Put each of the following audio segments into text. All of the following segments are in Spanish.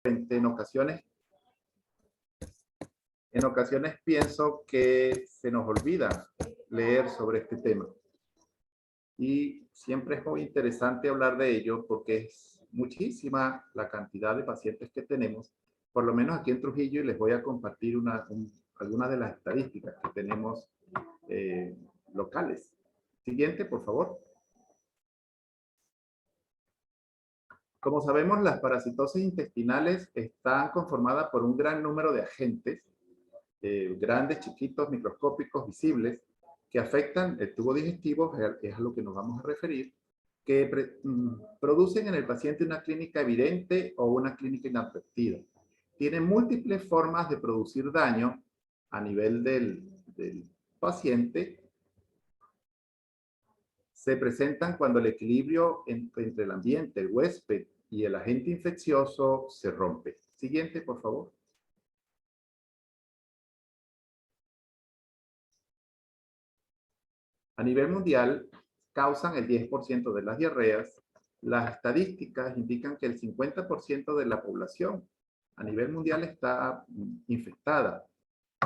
En ocasiones pienso que se nos olvida leer sobre este tema. Y siempre es muy interesante hablar de ello porque es muchísima la cantidad de pacientes que tenemos, por lo menos aquí en Trujillo, y les voy a compartir algunas de las estadísticas que tenemos locales. Siguiente, por favor. Como sabemos, las parasitosis intestinales están conformadas por un gran número de agentes, grandes, chiquitos, microscópicos, visibles, que afectan el tubo digestivo, es a lo que nos vamos a referir, que producen en el paciente una clínica evidente o una clínica inadvertida. Tienen múltiples formas de producir daño a nivel del paciente. Se presentan cuando el equilibrio entre el ambiente, el huésped y el agente infeccioso se rompe. Siguiente, por favor. A nivel mundial, causan el 10% de las diarreas. Las estadísticas indican que el 50% de la población a nivel mundial está infectada.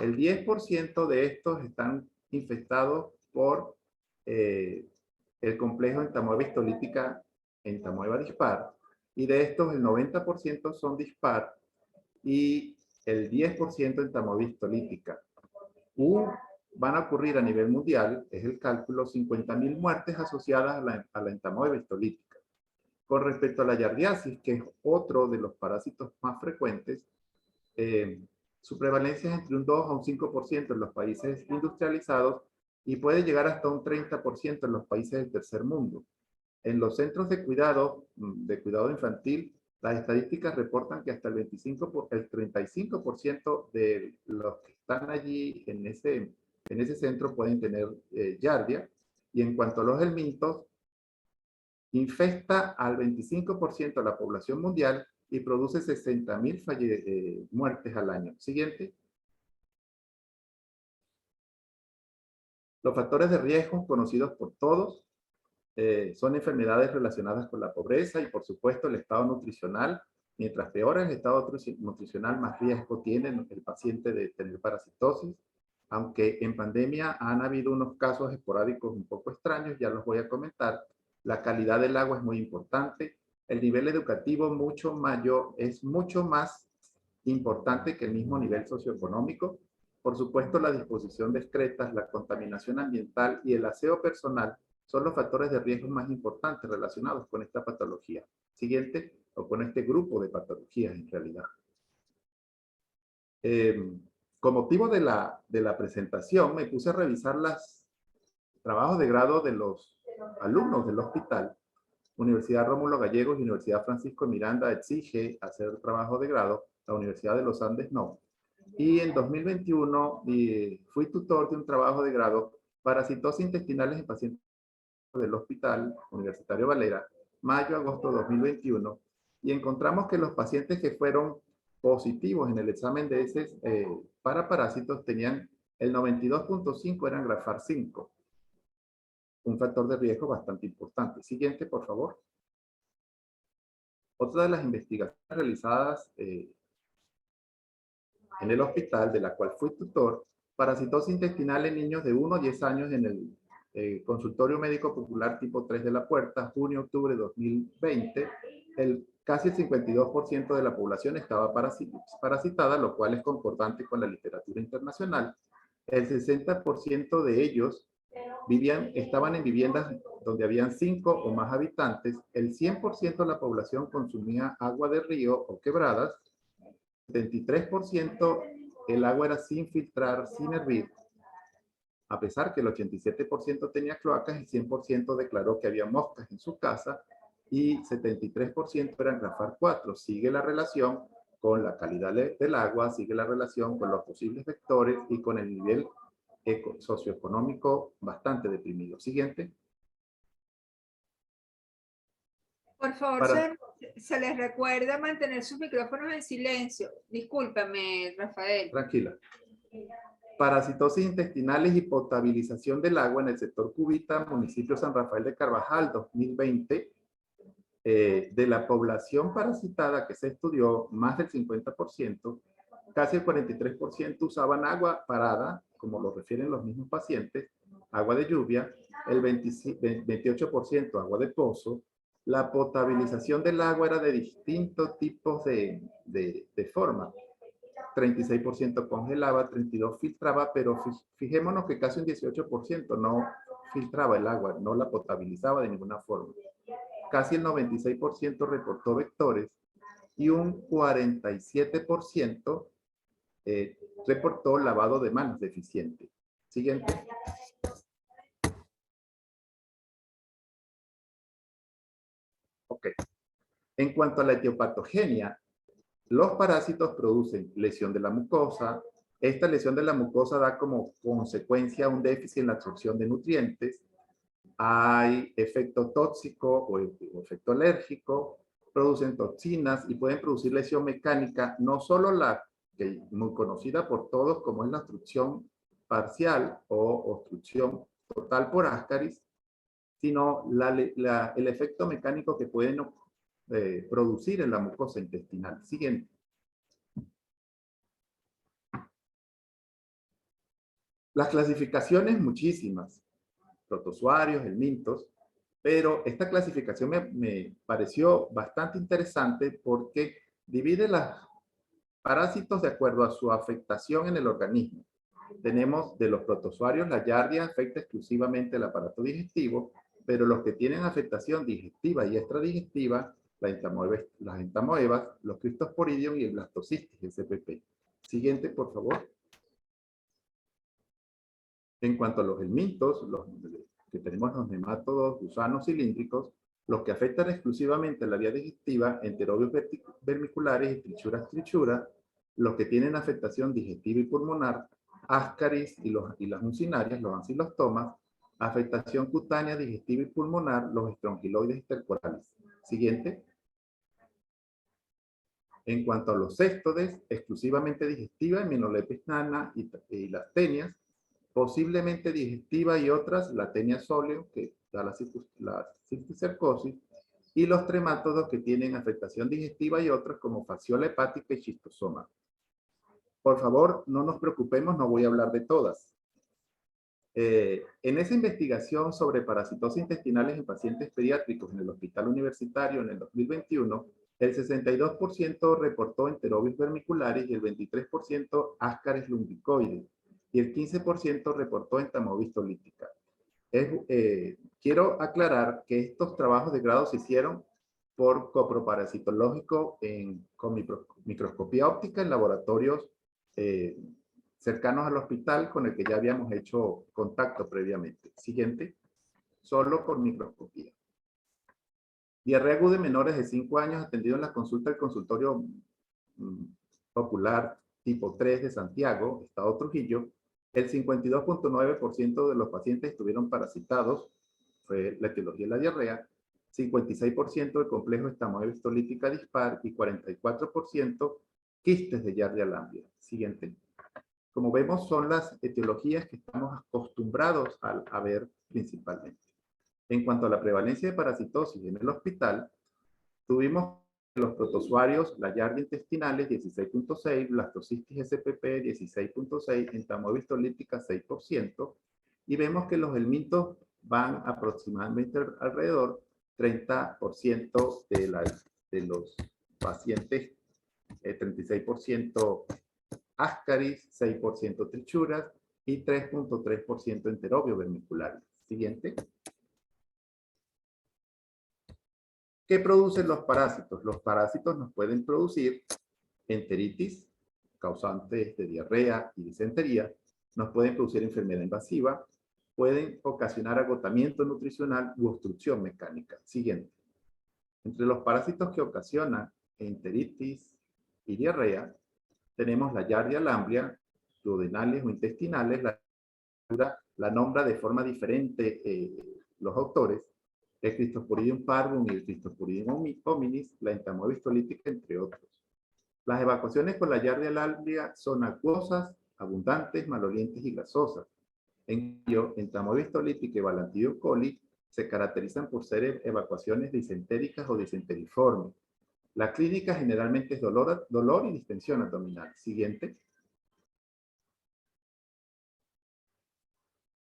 El 10% de estos están infectados por el complejo entamoeba histolítica entamoeba dispar, y de estos el 90% son dispar y el 10% entamoeba histolítica. Van a ocurrir a nivel mundial, es el cálculo, 50.000 muertes asociadas a la entamoeba histolítica. Con respecto a la yardiasis, que es otro de los parásitos más frecuentes, su prevalencia es entre un 2 a un 5% en los países industrializados y puede llegar hasta un 30% en los países del tercer mundo. En los centros de cuidado infantil, las estadísticas reportan que hasta el 35% de los que están allí en ese centro pueden tener yardia. Y en cuanto a los helmintos, infesta al 25% de la población mundial y produce 60.000 muertes al año. Siguiente. Los factores de riesgo conocidos por todos son enfermedades relacionadas con la pobreza y, por supuesto, el estado nutricional. Mientras peor el estado nutricional, más riesgo tiene el paciente de tener parasitosis. Aunque en pandemia han habido unos casos esporádicos un poco extraños, ya los voy a comentar. La calidad del agua es muy importante. El nivel educativo es mucho más importante que el mismo nivel socioeconómico. Por supuesto, la disposición de excretas, la contaminación ambiental y el aseo personal son los factores de riesgo más importantes relacionados con esta patología. Siguiente, o con este grupo de patologías en realidad. Con motivo de la presentación, me puse a revisar los trabajos de grado de los alumnos del hospital. Universidad Rómulo Gallegos y Universidad Francisco Miranda exige hacer el trabajo de grado, la Universidad de los Andes no. Y en 2021 fui tutor de un trabajo de grado parasitosis intestinales en pacientes del Hospital Universitario Valera, mayo-agosto de 2021, y encontramos que los pacientes que fueron positivos en el examen de heces para parásitos tenían el 92.5 eran Grafar 5, un factor de riesgo bastante importante. Siguiente, por favor. Otra de las investigaciones realizadas en el hospital, de la cual fui tutor, parasitosis intestinal en niños de 1 a 10 años en el Consultorio Médico Popular tipo 3 de La Puerta, junio-octubre de 2020, casi el 52% de la población estaba parasitada, lo cual es concordante con la literatura internacional. El 60% de ellos estaban en viviendas donde habían 5 o más habitantes. El 100% de la población consumía agua de río o quebradas. 73% el agua era sin filtrar, sin hervir. A pesar que el 87% tenía cloacas, el 100% declaró que había moscas en su casa y 73% eran Grafar 4. Sigue la relación con la calidad del agua, sigue la relación con los posibles vectores y con el nivel socioeconómico bastante deprimido. Siguiente. Por favor, se les recuerda mantener sus micrófonos en silencio. Discúlpame, Rafael. Tranquila. Parasitosis intestinales y potabilización del agua en el sector Cubita, municipio San Rafael de Carvajal, 2020. de la población parasitada que se estudió, más del 50%, casi el 43% usaban agua parada, como lo refieren los mismos pacientes, agua de lluvia, el 28% agua de pozo. La potabilización del agua era de distintos tipos de forma. 36% congelaba, 32% filtraba, pero fijémonos que casi un 18% no filtraba el agua, no la potabilizaba de ninguna forma. Casi el 96% reportó vectores y un 47% reportó lavado de manos deficiente. Siguiente. Ok. En cuanto a la etiopatogenia, los parásitos producen lesión de la mucosa. Esta lesión de la mucosa da como consecuencia un déficit en la absorción de nutrientes. Hay efecto tóxico o efecto alérgico, producen toxinas y pueden producir lesión mecánica, no solo la que es muy conocida por todos como es la obstrucción parcial o obstrucción total por Ascaris, sino el efecto mecánico que pueden producir en la mucosa intestinal. Siguiente. Las clasificaciones, muchísimas. Protozoarios, helmintos, pero esta clasificación me pareció bastante interesante porque divide los parásitos de acuerdo a su afectación en el organismo. Tenemos de los protozoarios, la Giardia afecta exclusivamente el aparato digestivo, pero los que tienen afectación digestiva y extradigestiva, las entamoebas, los Cryptosporidium y el Blastocystis SPP. Siguiente, por favor. En cuanto a los helmintos, que tenemos los nemátodos gusanos cilíndricos, los que afectan exclusivamente la vía digestiva, enterobios vermiculares y trichuras, los que tienen afectación digestiva y pulmonar, Ascaris y las mucinarias, los ancilostomas, afectación cutánea, digestiva y pulmonar, los estrongiloides estercorales. Siguiente. En cuanto a los céstodes, exclusivamente digestiva, Menolepis nana y las tenias, posiblemente digestiva y otras, la tenia soleo, que da la cisticercosis, y los tremátodos que tienen afectación digestiva y otros como fasciola hepática y schistosoma. Por favor, no nos preocupemos, no voy a hablar de todas. En esa investigación sobre parasitosis intestinales en pacientes pediátricos en el Hospital Universitario en el 2021, el 62% reportó enterobios vermiculares y el 23% Ascaris lumbricoides y el 15% reportó entamoeba histolítica. Quiero aclarar que estos trabajos de grado se hicieron por coproparasitológico con microscopía óptica en laboratorios cercanos al hospital con el que ya habíamos hecho contacto previamente. Siguiente, solo por microscopía. Diarrea aguda de menores de 5 años atendido en la consulta del consultorio popular tipo 3 de Santiago, Estado Trujillo. El 52.9% de los pacientes estuvieron parasitados, fue la etiología de la diarrea, 56% de complejo estamoeba histolítica dispar y 44% quistes de Giardia lamblia. Siguiente. Como vemos, son las etiologías que estamos acostumbrados a ver principalmente. En cuanto a la prevalencia de parasitosis en el hospital, tuvimos los protozoarios, la Giardia intestinales 16.6, Blastocystis SPP 16.6, entamoeba histolítica 6%, y vemos que los helmintos van aproximadamente alrededor 30% de los pacientes, 36% Ascaris, 6% trichuras y 3.3% enterobios vermiculares. Siguiente. ¿Qué producen los parásitos? Los parásitos nos pueden producir enteritis, causantes de diarrea y disentería, nos pueden producir enfermedad invasiva, pueden ocasionar agotamiento nutricional u obstrucción mecánica. Siguiente. Entre los parásitos que ocasionan enteritis y diarrea, tenemos la Giardia lamblia, duodenales o intestinales, la nombra de forma diferente los autores, el Cryptosporidium parvum y el Cryptosporidium hominis, la entamoeba histolítica, entre otros. Las evacuaciones con la Giardia lamblia son acuosas, abundantes, malolientes y gasosas. En cambio, entamoeba histolítica y Balantidium coli se caracterizan por ser evacuaciones disentéricas o disenteriformes. La clínica generalmente es dolor y distensión abdominal. Siguiente.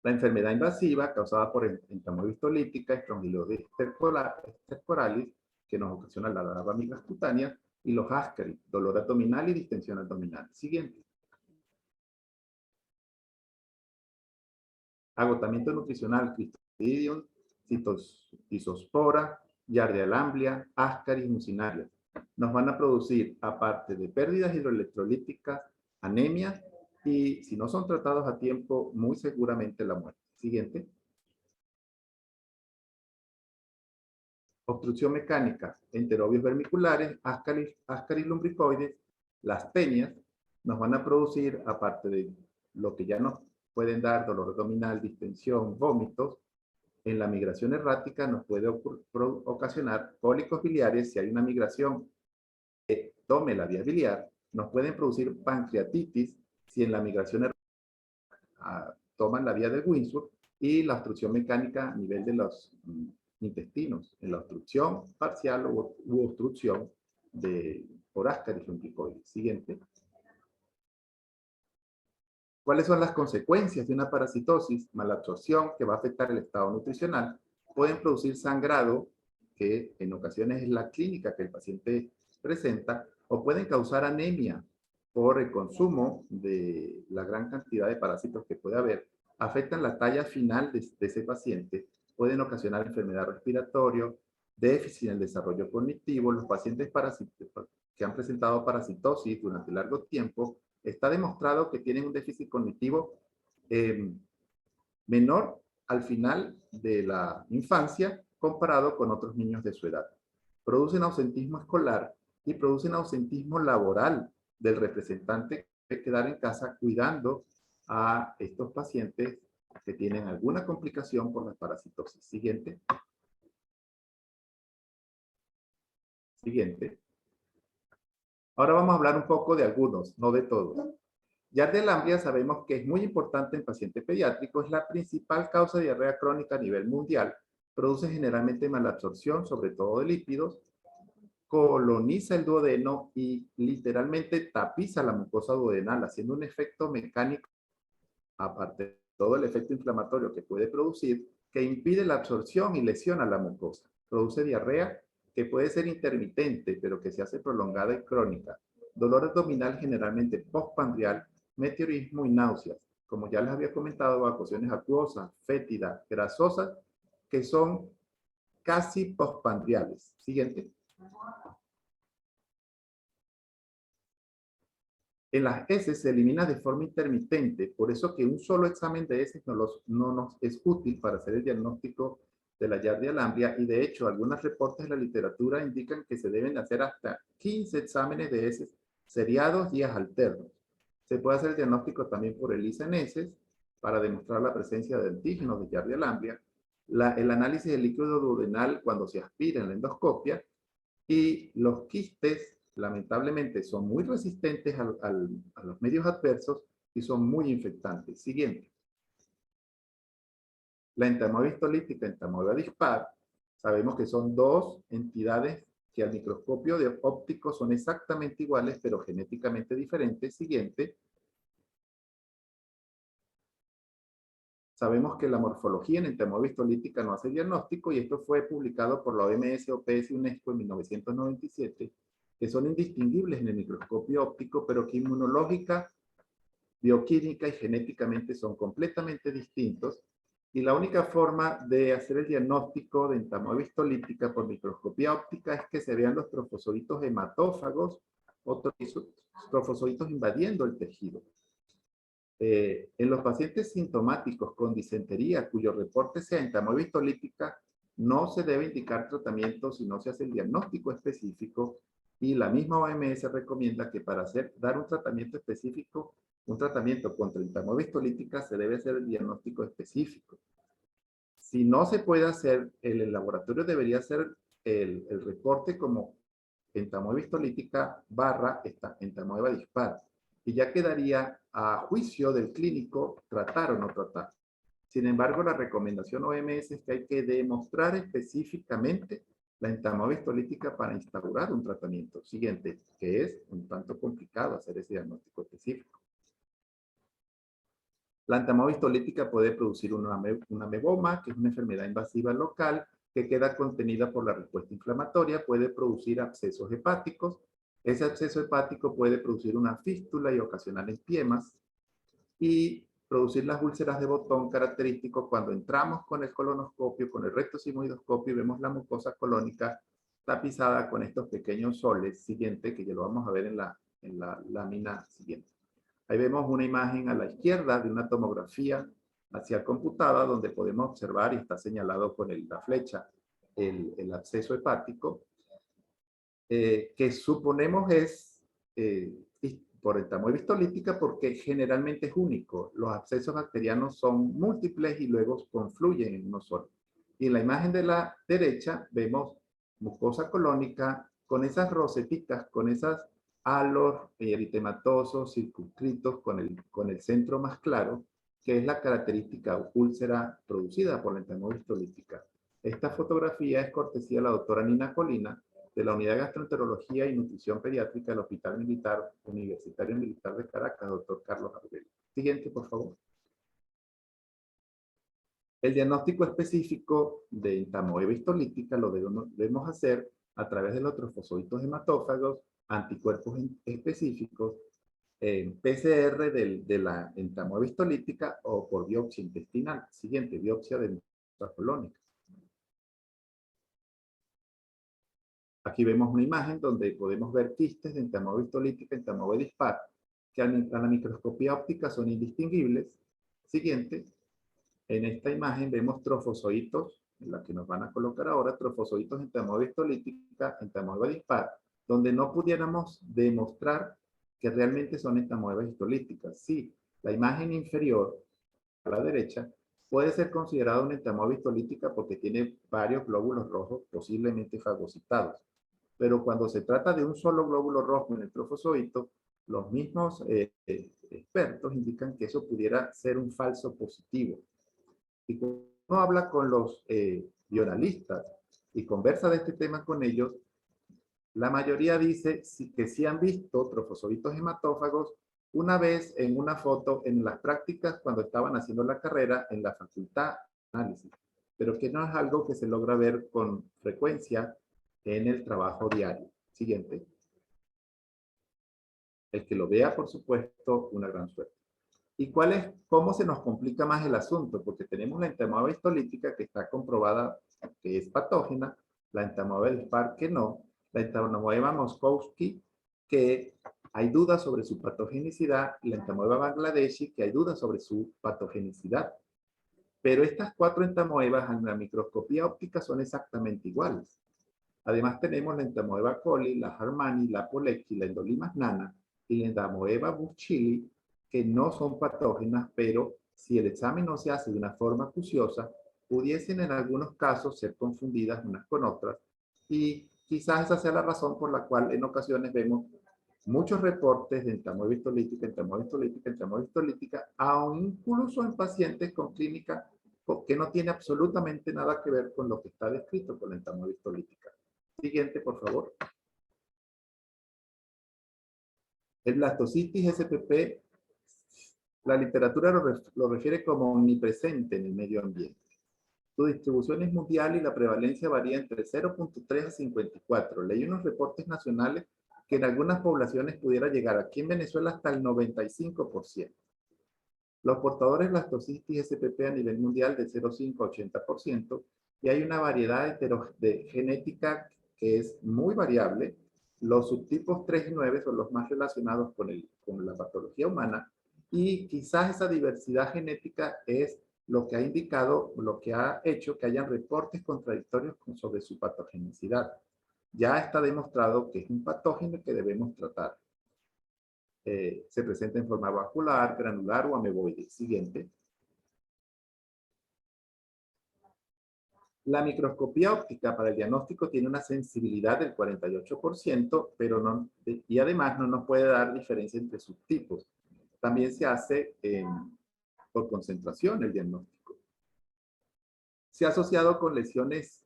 La enfermedad invasiva causada por entamoeba histolítica, estrongilosis stercoralis, que nos ocasiona la larva amigas cutánea, y los Ascaris, dolor abdominal y distensión abdominal. Siguiente. Agotamiento nutricional, Clostridium, Cistospora, Giardia lamblia, Ascaris mucinaria. Nos van a producir, aparte de pérdidas hidroelectrolíticas, anemia y, si no son tratados a tiempo, muy seguramente la muerte. Siguiente. Obstrucción mecánica, enterobios vermiculares, Ascaris lumbricoides, las tenias, nos van a producir, aparte de lo que ya nos pueden dar, dolor abdominal, distensión, vómitos, en la migración errática nos puede ocasionar cólicos biliares. Si hay una migración que tome la vía biliar, nos pueden producir pancreatitis si en la migración errática toman la vía de Windsor, y la obstrucción mecánica a nivel de los intestinos, en la obstrucción parcial u obstrucción por Ascaris lumbricoides. Siguiente. ¿Cuáles son las consecuencias de una parasitosis? Malabsorción, que va a afectar el estado nutricional. Pueden producir sangrado, que en ocasiones es la clínica que el paciente presenta, o pueden causar anemia por el consumo de la gran cantidad de parásitos que puede haber. Afectan la talla final de ese paciente, pueden ocasionar enfermedad respiratoria, déficit en el desarrollo cognitivo. Los pacientes que han presentado parasitosis durante largo tiempo, está demostrado que tienen un déficit cognitivo menor al final de la infancia comparado con otros niños de su edad. Producen ausentismo escolar y producen ausentismo laboral del representante que debe quedar en casa cuidando a estos pacientes que tienen alguna complicación por la parasitosis. Siguiente. Siguiente. Ahora vamos a hablar un poco de algunos, no de todos. Giardia lamblia sabemos que es muy importante en pacientes pediátricos, es la principal causa de diarrea crónica a nivel mundial, produce generalmente malabsorción, sobre todo de lípidos, coloniza el duodeno y literalmente tapiza la mucosa duodenal, haciendo un efecto mecánico, aparte de todo el efecto inflamatorio que puede producir, que impide la absorción y lesiona la mucosa. Produce diarrea que puede ser intermitente, pero que se hace prolongada y crónica. Dolor abdominal generalmente postprandial, meteorismo y náuseas. Como ya les había comentado, evacuaciones acuosas, fétidas, grasosas, que son casi postprandiales. Siguiente. En las heces se elimina de forma intermitente, por eso que un solo examen de heces no nos es útil para hacer el diagnóstico de la Giardia lamblia, y de hecho algunos reportes de la literatura indican que se deben hacer hasta 15 exámenes de heces seriados días alternos. Se puede hacer el diagnóstico también por ELISA en heces para demostrar la presencia de antígenos de Giardia lamblia, el análisis del líquido duodenal cuando se aspira en la endoscopia, y los quistes lamentablemente son muy resistentes a los medios adversos y son muy infectantes. Siguiente. La entamoeba histolítica, entamoeba dispar, sabemos que son dos entidades que al microscopio de óptico son exactamente iguales, pero genéticamente diferentes. Siguiente. Sabemos que la morfología en entamoeba histolítica no hace diagnóstico, y esto fue publicado por la OMS, OPS y UNESCO en 1997, que son indistinguibles en el microscopio óptico, pero que inmunológica, bioquímica y genéticamente son completamente distintos. Y la única forma de hacer el diagnóstico de entamoeba histolítica por microscopía óptica es que se vean los trofosoditos hematófagos o trofosoditos invadiendo el tejido. En los pacientes sintomáticos con disentería cuyo reporte sea entamoeba histolítica, no se debe indicar tratamiento si no se hace el diagnóstico específico, y la misma OMS recomienda que para dar un tratamiento específico, un tratamiento contra entamoeba histolítica, se debe hacer el diagnóstico específico. Si no se puede hacer, el laboratorio debería hacer el reporte como entamoeba histolítica barra entamoeba dispar, y ya quedaría a juicio del clínico tratar o no tratar. Sin embargo, la recomendación OMS es que hay que demostrar específicamente la entamoeba histolítica para instaurar un tratamiento. Siguiente, que es un tanto complicado hacer ese diagnóstico específico. La entamoeba histolítica puede producir una meboma, que es una enfermedad invasiva local, que queda contenida por la respuesta inflamatoria, puede producir abscesos hepáticos. Ese absceso hepático puede producir una fístula y ocasionar empiemas y producir las úlceras de botón característicos cuando entramos con el colonoscopio, con el rectosigmoidoscopio y vemos la mucosa colónica tapizada con estos pequeños soles. Siguiente, que ya lo vamos a ver en la lámina siguiente. Ahí vemos una imagen a la izquierda de una tomografía hacia computada donde podemos observar, y está señalado con la flecha, el absceso hepático, que suponemos es por entamoeba histolítica porque generalmente es único. Los abscesos bacterianos son múltiples y luego confluyen en uno solo. Y en la imagen de la derecha vemos mucosa colónica con esas rosetitas, con esas halos eritematosos circunscritos con el centro más claro, que es la característica úlcera producida por la entamoeba histolítica. Esta fotografía es cortesía de la doctora Nina Colina, de la Unidad de Gastroenterología y Nutrición Pediátrica del Hospital Militar Universitario Militar de Caracas, doctor Carlos Arbelo. Siguiente, por favor. El diagnóstico específico de entamoeba histolítica lo debemos hacer a través de los trofosoditos hematófagos, anticuerpos específicos, PCR de la entamoeba histolítica o por biopsia intestinal. Siguiente, biopsia de mucosa colónica. Aquí vemos una imagen donde podemos ver quistes de entamoeba histolítica, entamoeba dispar, que a la microscopía óptica son indistinguibles. Siguiente, en esta imagen vemos trofosoditos, en la que nos van a colocar ahora, trofosoditos de entamoeba histolítica, entamoeba dispar, donde no pudiéramos demostrar que realmente son entamoebas histolíticas. Sí, la imagen inferior, a la derecha, puede ser considerada una entamoeba histolítica porque tiene varios glóbulos rojos posiblemente fagocitados. Pero cuando se trata de un solo glóbulo rojo en el trofosodito, los mismos expertos indican que eso pudiera ser un falso positivo. Y cuando uno habla con los bioanalistas y conversa de este tema con ellos, la mayoría dice que sí han visto trofosoditos hematófagos una vez en una foto en las prácticas cuando estaban haciendo la carrera en la facultad de análisis, pero que no es algo que se logra ver con frecuencia en el trabajo diario. Siguiente. El que lo vea, por supuesto, una gran suerte. ¿Y cómo se nos complica más el asunto? Porque tenemos la entamoeba histolítica que está comprobada que es patógena, la entamoeba dispar que no, la entamoeba Moskowski que hay dudas sobre su patogenicidad, y la entamoeba Bangladeshi que hay dudas sobre su patogenicidad. Pero estas cuatro entamoebas en la microscopía óptica son exactamente iguales. Además tenemos la entamoeba coli, la Harmani, la Polecki, la Endolimas nana y la entamoeba Buschili, que no son patógenas, pero si el examen no se hace de una forma acuciosa, pudiesen en algunos casos ser confundidas unas con otras, y quizás esa sea la razón por la cual en ocasiones vemos muchos reportes de entamoeba histolítica, entamoeba histolítica, entamoeba histolítica, aún incluso en pacientes con clínica que no tiene absolutamente nada que ver con lo que está descrito con la entamoeba histolítica. Siguiente, por favor. El blastocitis SPP, la literatura lo refiere como omnipresente en el medio ambiente. Su distribución es mundial y la prevalencia varía entre 0.3 a 54. Leí unos reportes nacionales que en algunas poblaciones pudiera llegar aquí en Venezuela hasta el 95%. Los portadores de blastocitis SPP a nivel mundial de 0.5 a 80%, y hay una variedad de genética que es muy variable. Los subtipos 3 y 9 son los más relacionados con la patología humana, y quizás esa diversidad genética es lo que ha indicado, lo que ha hecho que hayan reportes contradictorios sobre su patogenicidad. Ya está demostrado que es un patógeno que debemos tratar. Se presenta en forma vascular, granular o ameboide. Siguiente. La microscopía óptica para el diagnóstico tiene una sensibilidad del 48%, pero y además no nos puede dar diferencia entre subtipos. También se hace por concentración el diagnóstico. Se ha asociado con lesiones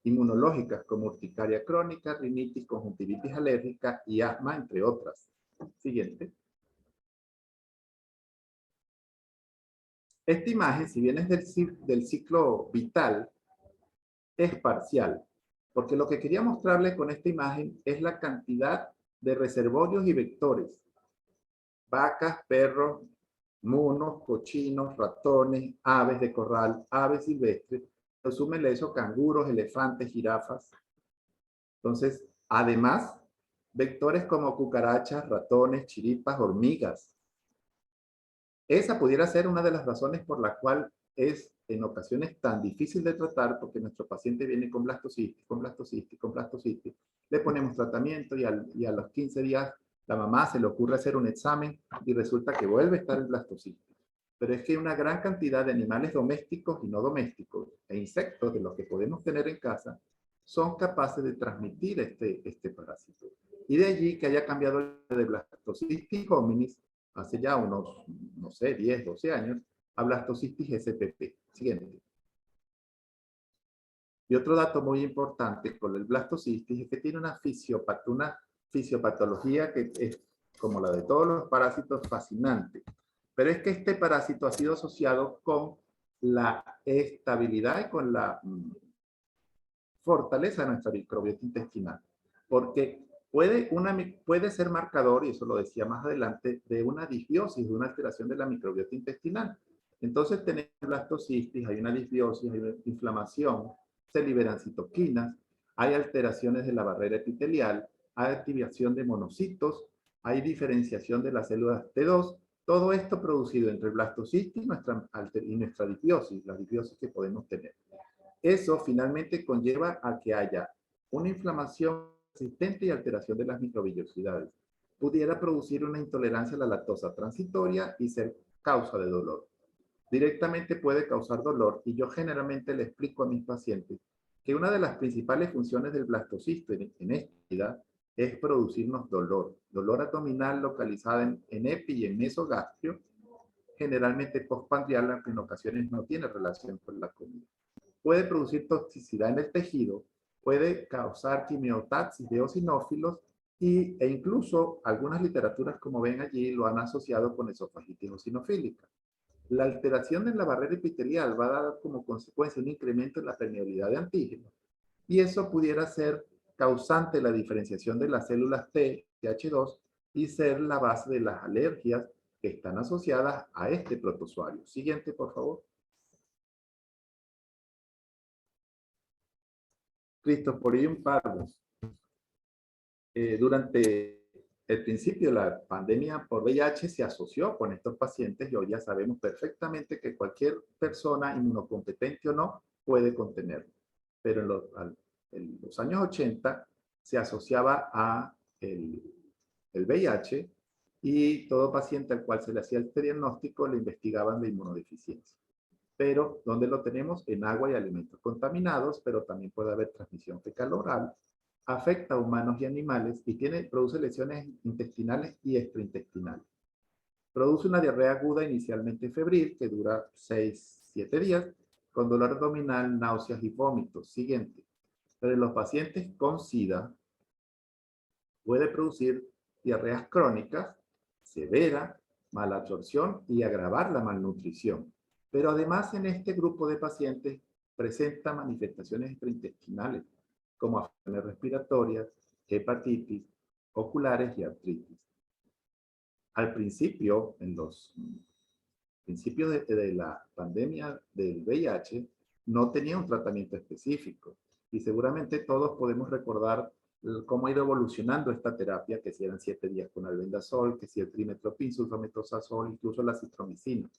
inmunológicas como urticaria crónica, rinitis, conjuntivitis alérgica y asma, entre otras. Siguiente. Esta imagen, si bien es del ciclo vital, es parcial, porque lo que quería mostrarles con esta imagen es la cantidad de reservorios y vectores. Vacas, perros, monos, cochinos, ratones, aves de corral, aves silvestres, resúmenle eso, canguros, elefantes, jirafas. Entonces, además, vectores como cucarachas, ratones, chiripas, hormigas. Esa pudiera ser una de las razones por la cual es en ocasiones tan difícil de tratar, porque nuestro paciente viene con blastocitis, con blastocitis, con blastocitis. Le ponemos tratamiento y a los 15 días la mamá se le ocurre hacer un examen y resulta que vuelve a estar el blastocitis. Pero es que hay una gran cantidad de animales domésticos y no domésticos e insectos de los que podemos tener en casa son capaces de transmitir este parásito. Y de allí que haya cambiado de blastocitis hominis hace ya unos, no sé, 10, 12 años, a blastocitis SPP. Siguiente. Y otro dato muy importante con el blastocitis es que tiene una fisiopatología que es, como la de todos los parásitos, fascinante. Pero es que este parásito ha sido asociado con la estabilidad y con la fortaleza de nuestra microbiota intestinal. Porque puede ser marcador, y eso lo decía más adelante, de una disbiosis, de una alteración de la microbiota intestinal. Entonces tenemos blastocitis, hay una disbiosis, hay una inflamación, se liberan citoquinas, hay alteraciones de la barrera epitelial, hay activación de monocitos, hay diferenciación de las células T2, todo esto producido entre blastocitis y nuestra disbiosis, la disbiosis que podemos tener. Eso finalmente conlleva a que haya una inflamación persistente y alteración de las microvellosidades. Pudiera producir una intolerancia a la lactosa transitoria y ser causa de dolor. Directamente puede causar dolor y yo generalmente le explico a mis pacientes que una de las principales funciones del blastocisto en esta edad es producirnos dolor. Dolor abdominal localizado en epi y en mesogastrio, generalmente postprandial, aunque en ocasiones no tiene relación con la comida. Puede producir toxicidad en el tejido, puede causar quimiotaxis de eosinófilos e incluso algunas literaturas, como ven allí, lo han asociado con esofagitis eosinofílica. La alteración en la barrera epitelial va a dar como consecuencia un incremento en la permeabilidad de antígenos y eso pudiera ser causante de la diferenciación de las células T, TH2 y ser la base de las alergias que están asociadas a este protozoario. Siguiente, por favor. Cryptosporidium parvus. Durante el principio de la pandemia por VIH se asoció con estos pacientes y hoy ya sabemos perfectamente que cualquier persona inmunocompetente o no puede contenerlo. Pero en los años 80 se asociaba a el VIH y todo paciente al cual se le hacía este diagnóstico le investigaban de inmunodeficiencia. Pero ¿dónde lo tenemos? En agua y alimentos contaminados, pero también puede haber transmisión fecal oral, afecta a humanos y animales y produce lesiones intestinales y extraintestinales. Produce una diarrea aguda inicialmente febril que dura 6-7 días, con dolor abdominal, náuseas y vómitos. Siguiente. Pero en los pacientes con SIDA puede producir diarreas crónicas, severa, malabsorción y agravar la malnutrición. Pero además en este grupo de pacientes presenta manifestaciones extraintestinales como afecciones respiratorias, hepatitis, oculares y artritis. Al principio, en los principios de la pandemia del VIH, no tenía un tratamiento específico y seguramente todos podemos recordar cómo ha ido evolucionando esta terapia, que si eran 7 días con albendazol, que si el trimestoprim, sulfametosazol, incluso la citromicina.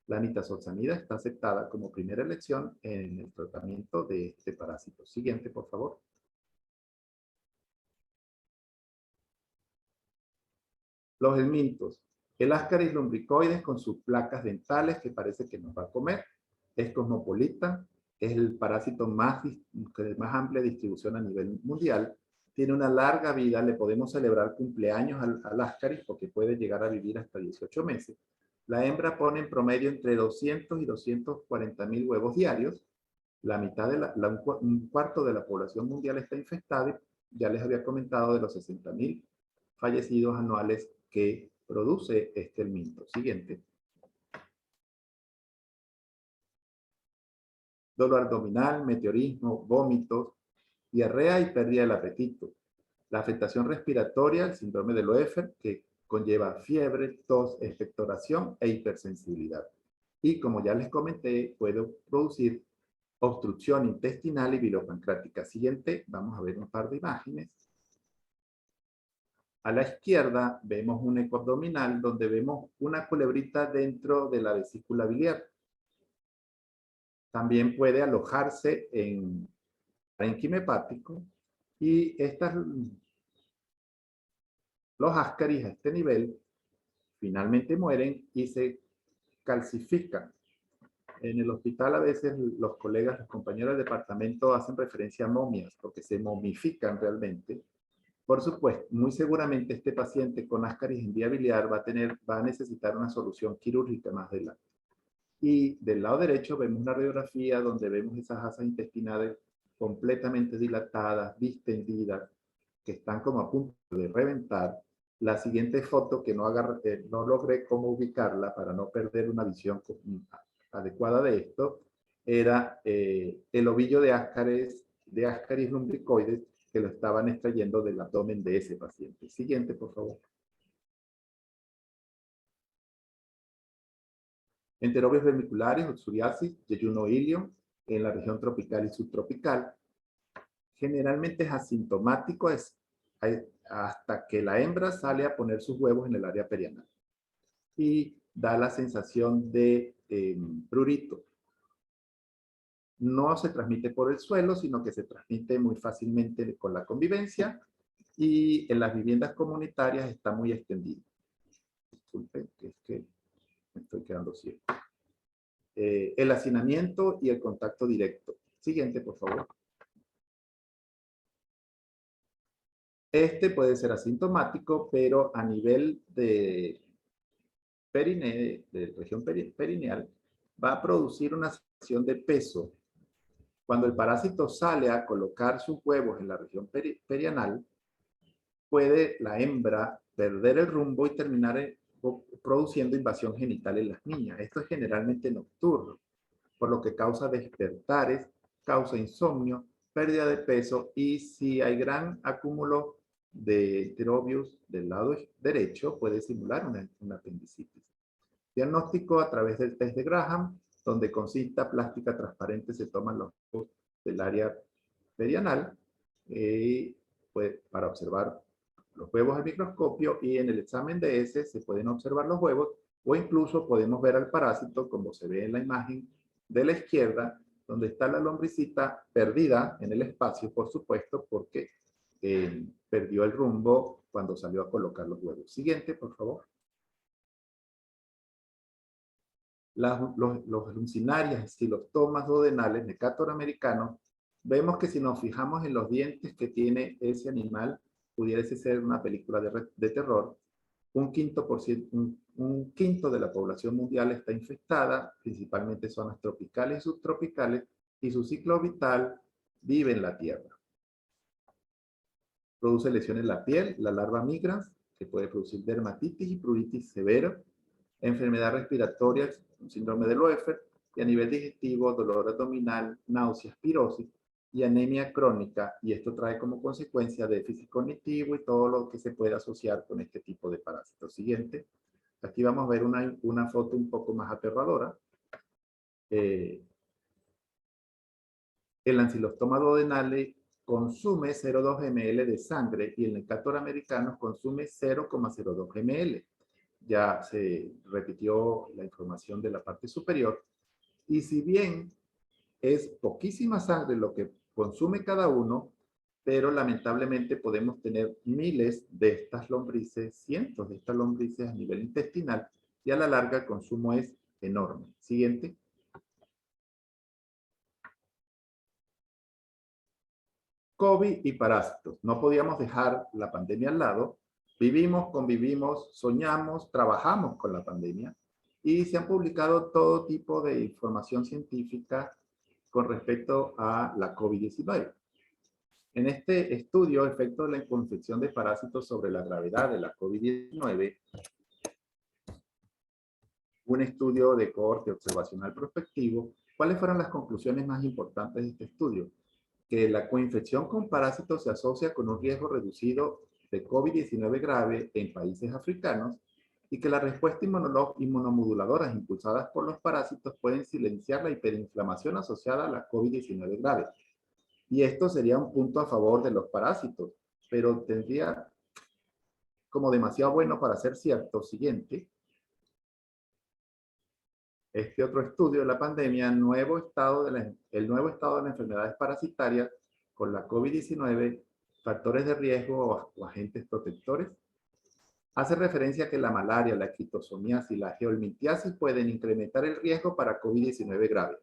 La nitazoxanida está aceptada como primera elección en el tratamiento de este parásito. Siguiente, por favor. Los helmintos. El Ascaris lumbricoides con sus placas dentales que parece que nos va a comer. Es cosmopolita. Es el parásito de más amplia distribución a nivel mundial. Tiene una larga vida. Le podemos celebrar cumpleaños al Ascaris porque puede llegar a vivir hasta 18 meses. La hembra pone en promedio entre 200 y 240 mil huevos diarios La mitad un cuarto de la población mundial está infestada y ya les había comentado de los 60.000 fallecidos anuales que produce este helminto. Siguiente. Dolor abdominal, meteorismo, vómitos, diarrea y pérdida del apetito. La afectación respiratoria, el síndrome de Loeffler, que conlleva fiebre, tos, expectoración e hipersensibilidad. Y como ya les comenté, puede producir obstrucción intestinal y bilopancrática. Siguiente, vamos a ver un par de imágenes. A la izquierda vemos un ecoabdominal donde vemos una culebrita dentro de la vesícula biliar. También puede alojarse en parénquima hepático y los ascaris a este nivel finalmente mueren y se calcifican. En el hospital a veces los colegas, los compañeros del departamento hacen referencia a momias porque se momifican realmente. Por supuesto, muy seguramente este paciente con ascaris en vía biliar va a necesitar una solución quirúrgica más adelante. Y del lado derecho vemos una radiografía donde vemos esas asas intestinales completamente dilatadas, distendidas, que están como a punto de reventar. La siguiente foto, que no logré cómo ubicarla para no perder una visión adecuada de esto, era el ovillo de Ascaris lumbricoides, que lo estaban extrayendo del abdomen de ese paciente. Siguiente, por favor. Enterobios vermiculares o psoriasis, yeyuno ilio, en la región tropical y subtropical. Generalmente es asintomático hasta que la hembra sale a poner sus huevos en el área perianal. Y da la sensación de prurito. No se transmite por el suelo, sino que se transmite muy fácilmente con la convivencia y en las viviendas comunitarias está muy extendido. Disculpen, que es que me estoy quedando ciego. El hacinamiento y el contacto directo. Siguiente, por favor. Este puede ser asintomático, pero a nivel de perineo, de región perineal, va a producir una sensación de peso. Cuando el parásito sale a colocar sus huevos en la región perianal, puede la hembra perder el rumbo y terminar produciendo invasión genital en las niñas. Esto es generalmente nocturno, por lo que causa despertares, causa insomnio, pérdida de peso y si hay gran acúmulo de enterobius del lado derecho, puede simular una apendicitis. Diagnóstico a través del test de Graham, donde con cinta plástica transparente se toman los huevos del área perianal para observar los huevos al microscopio y en el examen de ese se pueden observar los huevos o incluso podemos ver al parásito como se ve en la imagen de la izquierda, donde está la lombricita perdida en el espacio, por supuesto, porque perdió el rumbo cuando salió a colocar los huevos. Siguiente, por favor. Los luncinarias, estilostomas duodenales, Necator americanos, vemos que si nos fijamos en los dientes que tiene ese animal, pudiese ser una película de terror. Un quinto de la población mundial está infectada, principalmente zonas tropicales y subtropicales, y su ciclo vital vive en la tierra. Produce lesiones en la piel, la larva migrans, que puede producir dermatitis y pruritis severa, enfermedad respiratoria, un síndrome de Loeffler, y a nivel digestivo, dolor abdominal, náuseas, pirosis y anemia crónica, y esto trae como consecuencia déficit cognitivo y todo lo que se puede asociar con este tipo de parásitos. Siguiente. Aquí vamos a ver una foto un poco más aterradora. El ancilostoma duodenale consume 0,2 ml de sangre y el Necator americano consume 0,02 ml. Ya se repitió la información de la parte superior. Y si bien es poquísima sangre lo que consume cada uno, pero lamentablemente podemos tener miles de estas lombrices, cientos de estas lombrices a nivel intestinal, y a la larga el consumo es enorme. Siguiente. COVID y parásitos. No podíamos dejar la pandemia al lado. Vivimos, convivimos, soñamos, trabajamos con la pandemia y se han publicado todo tipo de información científica con respecto a la COVID-19. En este estudio, efecto de la infección de parásitos sobre la gravedad de la COVID-19, un estudio de cohorte observacional prospectivo, ¿cuáles fueron las conclusiones más importantes de este estudio? Que la coinfección con parásitos se asocia con un riesgo reducido de COVID-19 grave en países africanos y que las respuestas inmunomoduladoras impulsadas por los parásitos pueden silenciar la hiperinflamación asociada a la COVID-19 grave. Y esto sería un punto a favor de los parásitos, pero tendría como demasiado bueno para ser cierto. Siguiente. Este otro estudio de la pandemia, el nuevo estado de las enfermedades parasitarias con la COVID-19, factores de riesgo o agentes protectores, hace referencia a que la malaria, la esquistosomiasis y la geolmintiasis pueden incrementar el riesgo para COVID-19 grave.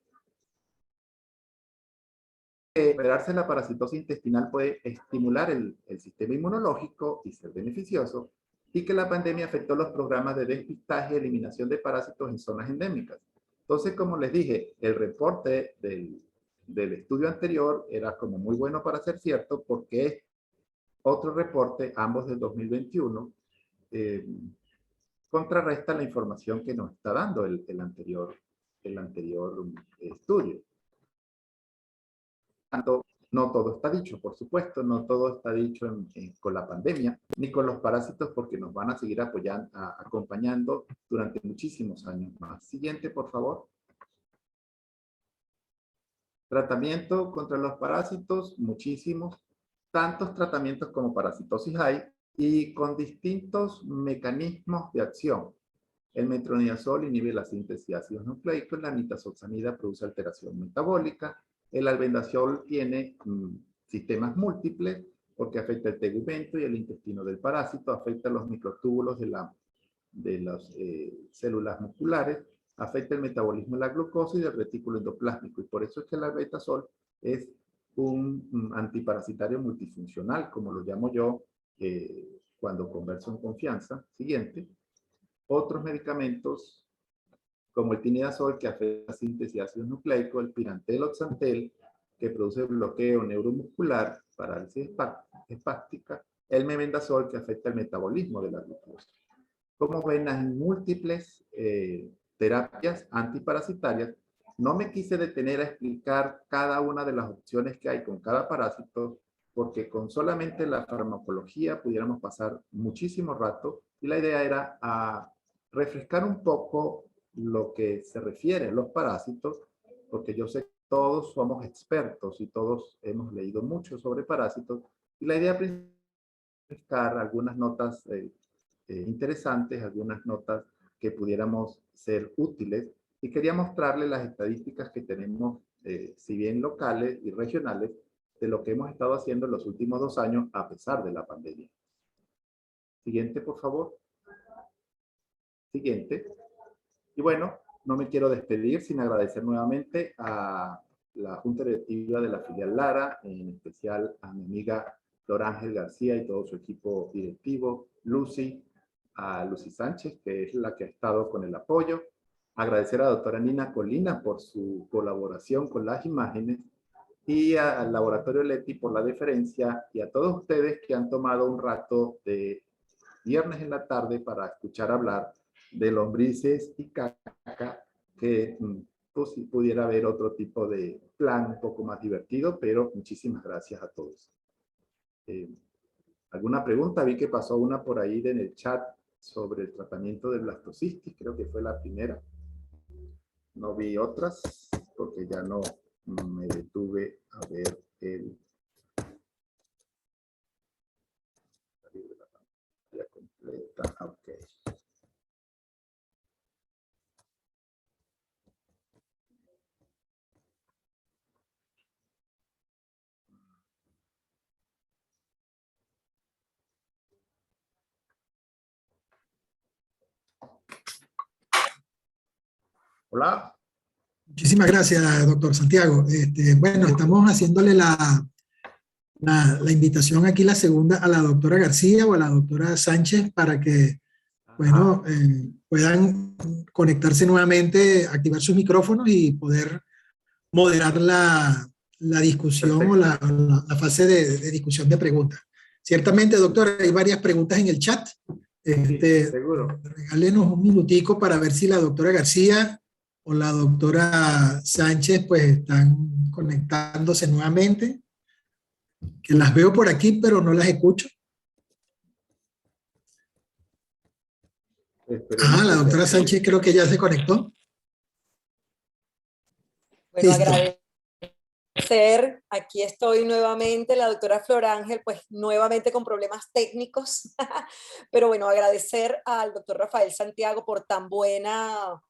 Esperarse la parasitosis intestinal puede estimular el sistema inmunológico y ser beneficioso, y que la pandemia afectó los programas de despistaje y eliminación de parásitos en zonas endémicas. Entonces, como les dije, el reporte del estudio anterior era como muy bueno para ser cierto, porque otro reporte, ambos del 2021, contrarresta la información que nos está dando el anterior estudio. Tanto, no todo está dicho, por supuesto, no todo está dicho con la pandemia, ni con los parásitos, porque nos van a seguir acompañando durante muchísimos años más. Siguiente, por favor. Tratamiento contra los parásitos, muchísimos. Tantos tratamientos como parasitosis hay, y con distintos mecanismos de acción. El metronidazol inhibe la síntesis de ácidos nucleicos, la nitazoxanida produce alteración metabólica, el albendazol tiene sistemas múltiples porque afecta el tegumento y el intestino del parásito, afecta los microtúbulos de las células musculares, afecta el metabolismo de la glucosa y del retículo endoplásmico, y por eso es que el albendazol es un antiparasitario multifuncional, como lo llamo yo cuando converso en confianza. Siguiente. Otros medicamentos como el tinidazol, que afecta la síntesis de ácidos nucleicos, el pirantel o xantel, que produce bloqueo neuromuscular, parálisis espástica, el mebendazol, que afecta el metabolismo de la glucosa. Como ven, hay múltiples terapias antiparasitarias. No me quise detener a explicar cada una de las opciones que hay con cada parásito, porque con solamente la farmacología pudiéramos pasar muchísimo rato, y la idea era refrescar un poco lo que se refiere a los parásitos, porque yo sé que todos somos expertos y todos hemos leído mucho sobre parásitos, y la idea principal es refrescar algunas notas interesantes, algunas notas que pudiéramos ser útiles, y quería mostrarles las estadísticas que tenemos, si bien locales y regionales, de lo que hemos estado haciendo en los últimos 2 años a pesar de la pandemia. Siguiente, por favor. Siguiente. Y bueno, no me quiero despedir sin agradecer nuevamente a la Junta Directiva de la filial Lara, en especial a mi amiga Flor Ángel García y todo su equipo directivo, Lucy, a Lucy Sánchez, que es la que ha estado con el apoyo. Agradecer a la doctora Nina Colina por su colaboración con las imágenes, y al Laboratorio Leti por la deferencia, y a todos ustedes que han tomado un rato de viernes en la tarde para escuchar hablar de lombrices y caca, que pues, pudiera haber otro tipo de plan un poco más divertido, pero muchísimas gracias a todos. ¿Alguna pregunta? Vi que pasó una por ahí en el chat sobre el tratamiento de blastocistitis, creo que fue la primera. No vi otras porque ya no me detuve a ver el la completa. Ok. Hola. Muchísimas gracias, doctor Santiago. Bueno, estamos haciéndole la invitación aquí, la segunda, a la doctora García o a la doctora Sánchez para que, bueno, puedan conectarse nuevamente, activar sus micrófonos y poder moderar la discusión o la fase de discusión de preguntas. Ciertamente, doctor, hay varias preguntas en el chat. Sí, seguro. Regálenos un minutico para ver si la doctora García o la doctora Sánchez pues están conectándose nuevamente. Que las veo por aquí, pero no las escucho. Esperemos La que doctora sea así. Sánchez creo que ya se conectó. Bueno, Listo. agradecer, aquí estoy nuevamente, la doctora Flor Ángel, pues nuevamente con problemas técnicos, pero bueno, agradecer al doctor Rafael Santiago por tan buena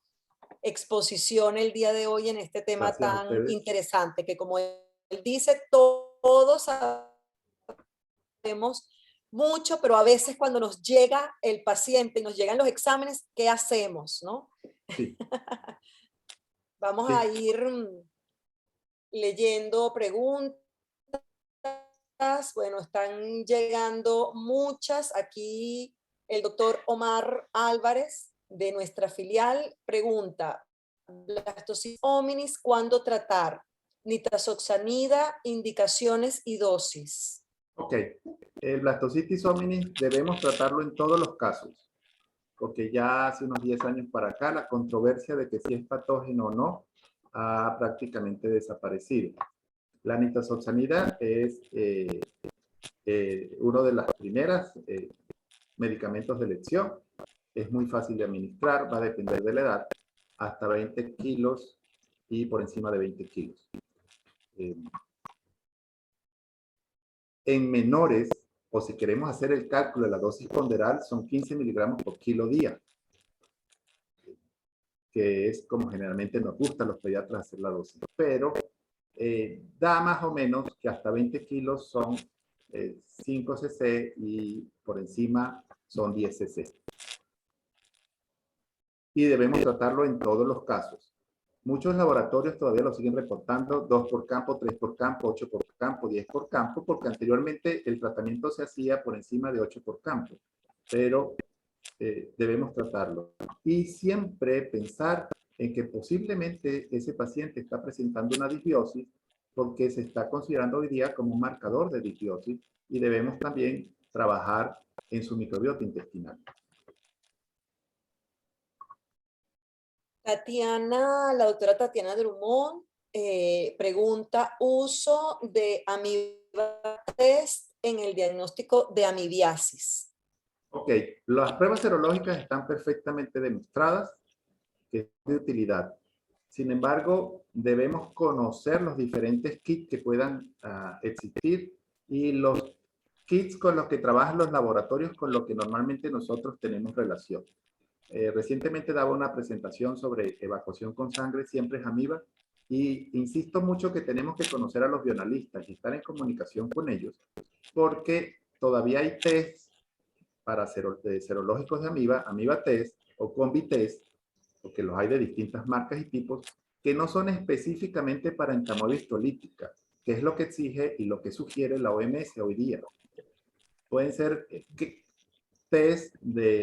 exposición el día de hoy en este tema Gracias a tan ustedes. interesante, que como él dice, todos sabemos mucho, pero a veces cuando nos llega el paciente y nos llegan los exámenes, ¿qué hacemos, no? Sí. Vamos Sí. a ir leyendo preguntas. Bueno, están llegando muchas. Aquí el doctor Omar Álvarez de nuestra filial pregunta: blastocytosis hominis, ¿cuándo tratar? Nitazoxanida, indicaciones y dosis. Ok. El blastocitis hominis debemos tratarlo en todos los casos, porque ya hace unos 10 años para acá la controversia de que si es patógeno o no ha prácticamente desaparecido. La nitazoxanida es uno de las primeras medicamentos de elección. Es muy fácil de administrar, va a depender de la edad, hasta 20 kilos y por encima de 20 kilos. En menores, o si queremos hacer el cálculo de la dosis ponderal, son 15 miligramos por kilo día, que es como generalmente nos gusta a los pediatras hacer la dosis. Pero da más o menos que hasta 20 kilos son 5 cc y por encima son 10 cc. Y debemos tratarlo en todos los casos. Muchos laboratorios todavía lo siguen reportando 2 por campo, 3 por campo, 8 por campo, 10 por campo, porque anteriormente el tratamiento se hacía por encima de 8 por campo. Pero debemos tratarlo. Y siempre pensar en que posiblemente ese paciente está presentando una disbiosis porque se está considerando hoy día como un marcador de disbiosis y debemos también trabajar en su microbiota intestinal. La doctora Tatiana Drummond pregunta: uso de Amibas en el diagnóstico de amibiasis. Ok, las pruebas serológicas están perfectamente demostradas que es de utilidad. Sin embargo, debemos conocer los diferentes kits que puedan existir y los kits con los que trabajan los laboratorios con los que normalmente nosotros tenemos relación. Recientemente daba una presentación sobre evacuación con sangre, siempre es Amiba, y insisto mucho que tenemos que conocer a los bioanalistas y estar en comunicación con ellos, porque todavía hay tests para serológicos de Amiba, Amiba Test o Combi Test, porque los hay de distintas marcas y tipos, que no son específicamente para entamoeba histolítica, que es lo que exige y lo que sugiere la OMS hoy día. Pueden ser test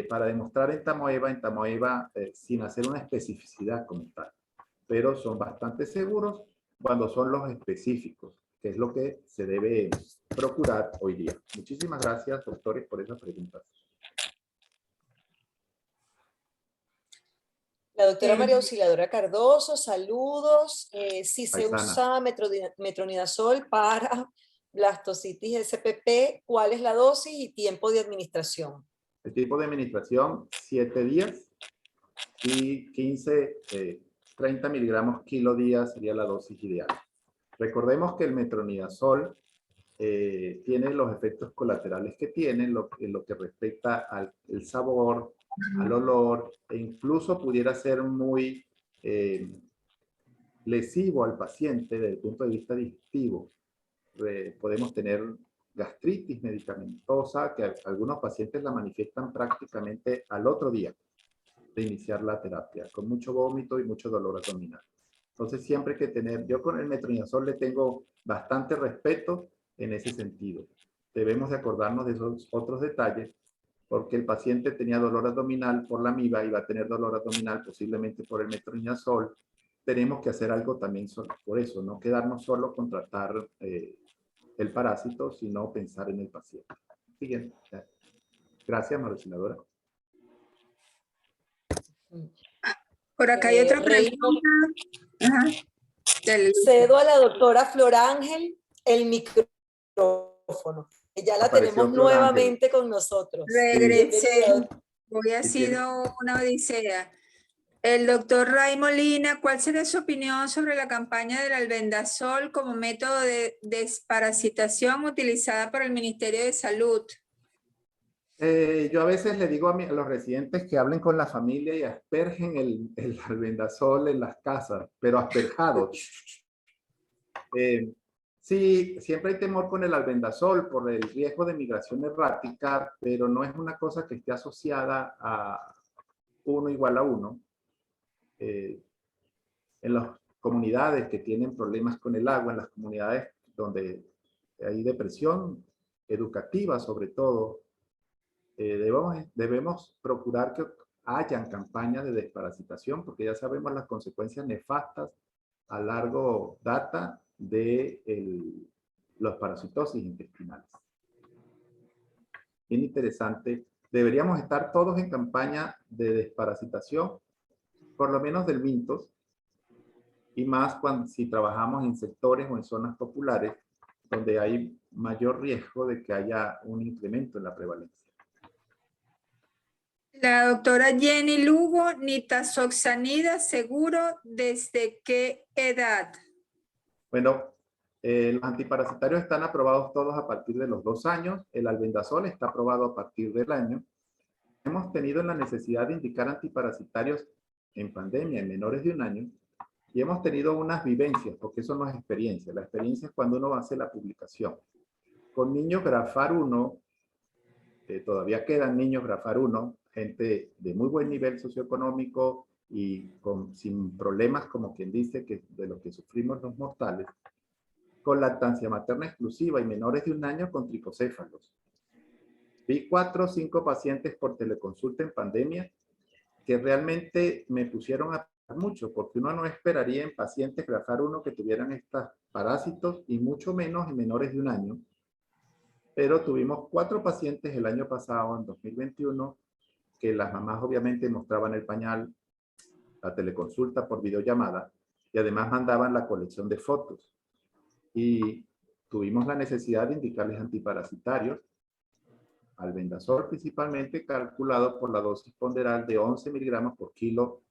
para demostrar entamoeba sin hacer una especificidad como tal, pero son bastante seguros cuando son los específicos, que es lo que se debe procurar hoy día. Muchísimas gracias, doctores, por esas preguntas. La doctora María Auxiliadora Cardoso, saludos. Si se Paisana. usa metronidazol para blastocitis SPP, ¿cuál es la dosis y tiempo de administración? El tiempo de administración, 7 días y 30 miligramos kilo día sería la dosis ideal. Recordemos que el metronidazol tiene los efectos colaterales que tiene en lo que respecta al sabor, al olor, e incluso pudiera ser muy lesivo al paciente desde el punto de vista digestivo. Podemos tener gastritis medicamentosa, que algunos pacientes la manifiestan prácticamente al otro día de iniciar la terapia, con mucho vómito y mucho dolor abdominal. Entonces siempre hay que tener, yo con el metronidazol le tengo bastante respeto en ese sentido. Debemos de acordarnos de esos otros detalles, porque el paciente tenía dolor abdominal por la amiba y va a tener dolor abdominal posiblemente por el metronidazol, tenemos que hacer algo también por eso, no quedarnos solo con tratar el parásito, sino pensar en el paciente. Siguiente. Gracias, Marucinadora. Por acá hay otra Reino, pregunta. Ajá. cedo a la doctora Flor Ángel el micrófono. Ya la Apareció tenemos Flor nuevamente con nosotros. Regresé. Bienvenida. Hoy ha Y sido una odisea. El doctor Ray Molina, ¿cuál sería su opinión sobre la campaña del albendazol como método de desparasitación utilizada por el Ministerio de Salud? Yo a veces le digo a los residentes que hablen con la familia y aspergen el albendazol en las casas, pero asperjado. Sí, siempre hay temor con el albendazol por el riesgo de migración errática, pero no es una cosa que esté asociada a 1 igual a 1. En las comunidades que tienen problemas con el agua, en las comunidades donde hay depresión educativa sobre todo, debemos procurar que hayan campañas de desparasitación, porque ya sabemos las consecuencias nefastas a largo data de los parasitosis intestinales. Bien interesante. Deberíamos estar todos en campaña de desparasitación, por lo menos del Mintos, y más si trabajamos en sectores o en zonas populares donde hay mayor riesgo de que haya un incremento en la prevalencia. La doctora Jenny Lugo, nitazoxanida seguro, ¿desde qué edad? Bueno, los antiparasitarios están aprobados todos a partir de los 2 años. El albendazol está aprobado a partir del año. Hemos tenido la necesidad de indicar antiparasitarios en pandemia en menores de 1 año y hemos tenido unas vivencias, porque eso no es experiencia. La experiencia es cuando uno hace la publicación. Con niños Grafar 1, todavía quedan niños Grafar 1, gente de muy buen nivel socioeconómico y sin problemas, como quien dice, que de lo que sufrimos los mortales, con lactancia materna exclusiva y menores de 1 año con tricocéfalos. Vi 4 o 5 pacientes por teleconsulta en pandemia que realmente me pusieron a mucho, porque uno no esperaría en pacientes Grafar 1 que tuvieran estos parásitos y mucho menos en menores de 1 año. Pero tuvimos 4 pacientes el año pasado, en 2021, que las mamás obviamente mostraban el pañal, la teleconsulta por videollamada, y además mandaban la colección de fotos. Y tuvimos la necesidad de indicarles antiparasitarios, albendazol principalmente, calculado por la dosis ponderal de 11 miligramos por kilo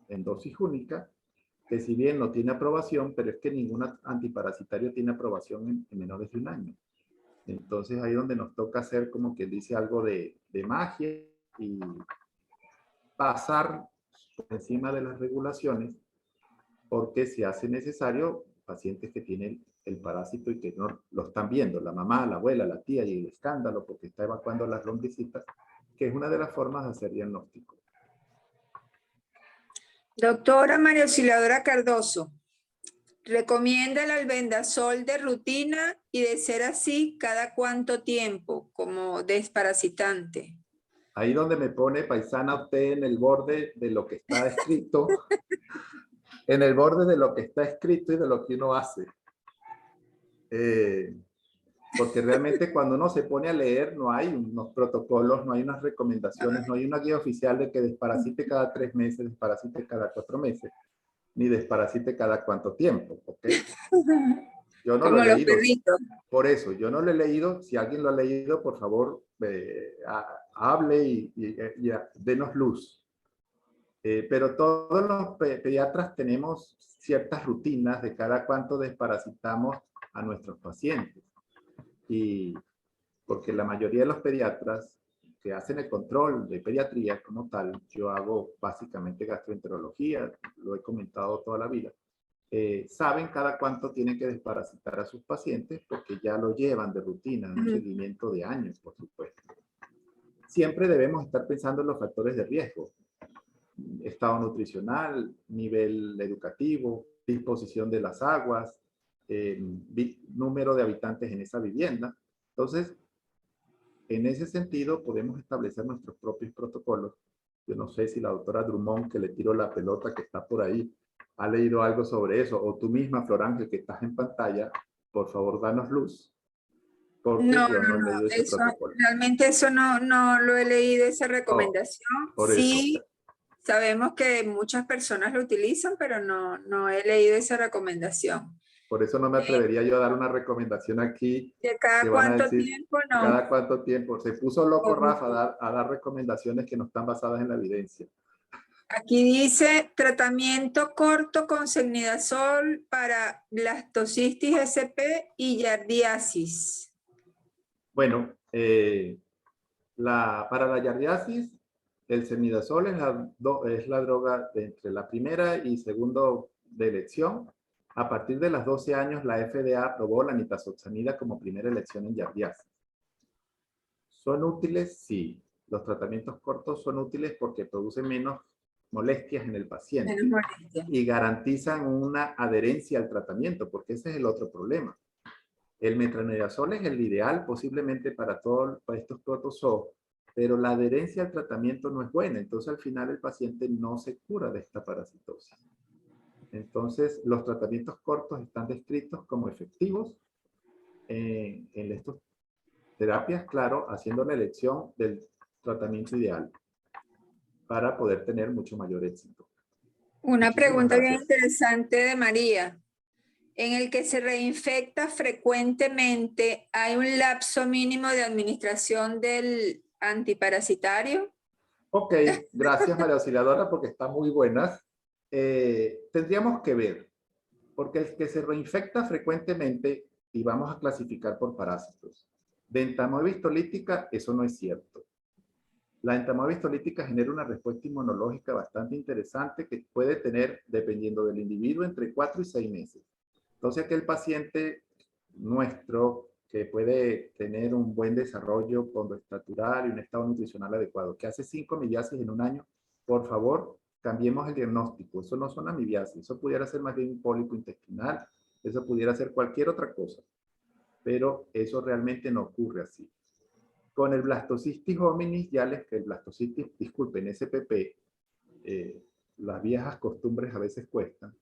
en dosis única, que si bien no tiene aprobación, pero es que ningún antiparasitario tiene aprobación en menores de 1 año. Entonces ahí es donde nos toca hacer, como quien dice, algo de magia y pasar por encima de las regulaciones, porque se hace necesario pacientes que tienen el parásito y que no lo están viendo, la mamá, la abuela, la tía, y el escándalo porque está evacuando las lombricitas, que es una de las formas de hacer diagnóstico. Doctora María Auxiliadora Cardoso, ¿recomienda el albendazol de rutina y de ser así cada cuánto tiempo como desparasitante? Ahí donde me pone paisana usted en el borde de lo que está escrito, en el borde de lo que está escrito y de lo que uno hace. Porque realmente cuando uno se pone a leer no hay unos protocolos, no hay unas recomendaciones, no hay una guía oficial de que desparasite cada 3 meses, desparasite cada 4 meses, ni desparasite cada cuánto tiempo, ¿ok? Yo no lo he leído. Por eso, yo no lo he leído. Si alguien lo ha leído, por favor, hable y denos luz. Pero todos los pediatras tenemos ciertas rutinas de cada cuánto desparasitamos a nuestros pacientes. Y porque la mayoría de los pediatras que hacen el control de pediatría como tal, yo hago básicamente gastroenterología, lo he comentado toda la vida, saben cada cuánto tienen que desparasitar a sus pacientes porque ya lo llevan de rutina, en un seguimiento de años, por supuesto. Siempre debemos estar pensando en los factores de riesgo. Estado nutricional, nivel educativo, disposición de las aguas, número de habitantes en esa vivienda. Entonces, en ese sentido, podemos establecer nuestros propios protocolos. Yo no sé si la doctora Drummond, que le tiro la pelota que está por ahí, ha leído algo sobre eso, o tú misma, Flor Ángel, que estás en pantalla, por favor, danos luz, porque No, yo no he no, leído ese eso, protocolo. realmente eso no lo he leído, esa recomendación. Por eso. Sí, sabemos que muchas personas lo utilizan, pero no he leído esa recomendación. Por eso no me atrevería yo a dar una recomendación aquí. ¿De Que cada van a cuánto decir, tiempo no? ¿cada cuánto tiempo? Se puso loco Correcto. Rafa a dar recomendaciones que no están basadas en la evidencia. Aquí dice tratamiento corto con Cefnidazol para blastocitis SP y yardiasis. Bueno, para la yardiasis, el Cefnidazol es la droga entre la primera y segundo de elección. A partir de los 12 años, la FDA aprobó la nitazoxanida como primera elección en yardiasis. ¿Son útiles? Sí. Los tratamientos cortos son útiles porque producen menos molestias en el paciente Menos molestia. y garantizan una adherencia al tratamiento, porque ese es el otro problema. El metronidazol es el ideal posiblemente para estos protozoos, pero la adherencia al tratamiento no es buena, entonces al final el paciente no se cura de esta parasitosis. Entonces los tratamientos cortos están descritos como efectivos en estas terapias, claro, haciendo la elección del tratamiento ideal para poder tener mucho mayor éxito. Una Muchísimas pregunta bien gracias. interesante de María. En el que se reinfecta frecuentemente, ¿hay un lapso mínimo de administración del antiparasitario? Ok, gracias María Auxiliadora porque están muy buenas. Tendríamos que ver, porque el que se reinfecta frecuentemente, y vamos a clasificar por parásitos. De entamoeba histolítica, eso no es cierto. La entamoeba histolítica genera una respuesta inmunológica bastante interesante que puede tener, dependiendo del individuo, entre 4 y 6 meses. Entonces, aquel paciente nuestro que puede tener un buen desarrollo condoestatural y un estado nutricional adecuado, que hace 5 amibiasis en un año, por favor, cambiemos el diagnóstico. Eso no son amibiasis, eso pudiera ser más bien un pólipo intestinal, eso pudiera ser cualquier otra cosa, pero eso realmente no ocurre así. Con el blastocystis hominis, el blastocystis, disculpen, SPP, las viejas costumbres a veces cuestan.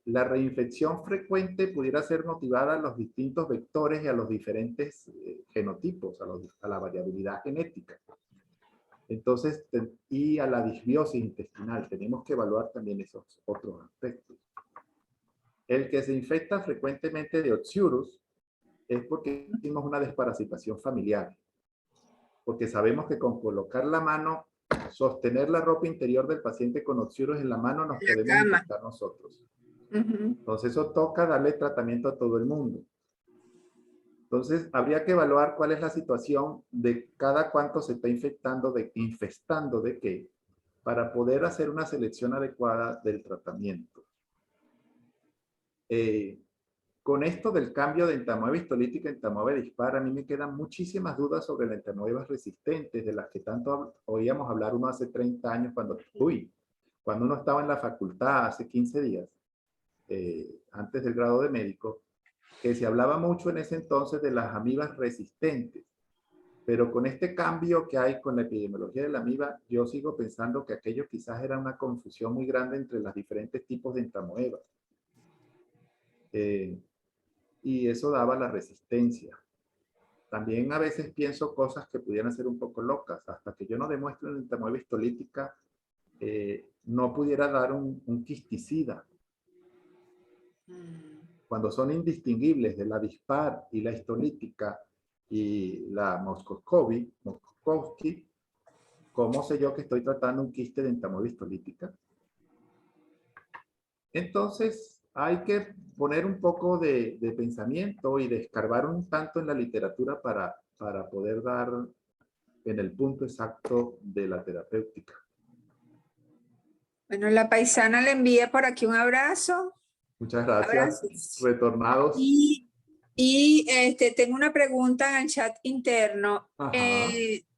La reinfección frecuente pudiera ser motivada a los distintos vectores y a los diferentes genotipos, a la variabilidad genética. Entonces, y a la disbiosis intestinal, tenemos que evaluar también esos otros aspectos. El que se infecta frecuentemente de Oxyurus es porque hicimos una desparasitación familiar. Porque sabemos que con colocar la mano, sostener la ropa interior del paciente con Oxyurus en la mano, nos podemos infectar nosotros. Entonces eso toca darle tratamiento a todo el mundo. Entonces habría que evaluar cuál es la situación de cada cuánto se está infectando, infestando de qué, para poder hacer una selección adecuada del tratamiento. Con esto del cambio de entamoeba histolítica en entamoeba dispar, a mí me quedan muchísimas dudas sobre las entamoebas resistentes, de las que tanto oíamos hablar uno hace 30 años, cuando uno estaba en la facultad hace 15 días, antes del grado de médico, que se hablaba mucho en ese entonces de las amibas resistentes. Pero con este cambio que hay con la epidemiología de la amiba, yo sigo pensando que aquello quizás era una confusión muy grande entre los diferentes tipos de entamoebas. Y eso daba la resistencia. También a veces pienso cosas que pudieran ser un poco locas. Hasta que yo no demuestre una entamoeba histolítica, no pudiera dar un quisticida. Cuando son indistinguibles de la dispar y la histolítica y la Moscovy, ¿cómo sé yo que estoy tratando un quiste de entamoeba histolítica? Entonces, hay que poner un poco de pensamiento y de escarbar un tanto en la literatura para poder dar en el punto exacto de la terapéutica. Bueno, la paisana le envía por aquí un abrazo. Muchas gracias. Abrazos. Retornados. Y tengo una pregunta en el chat interno.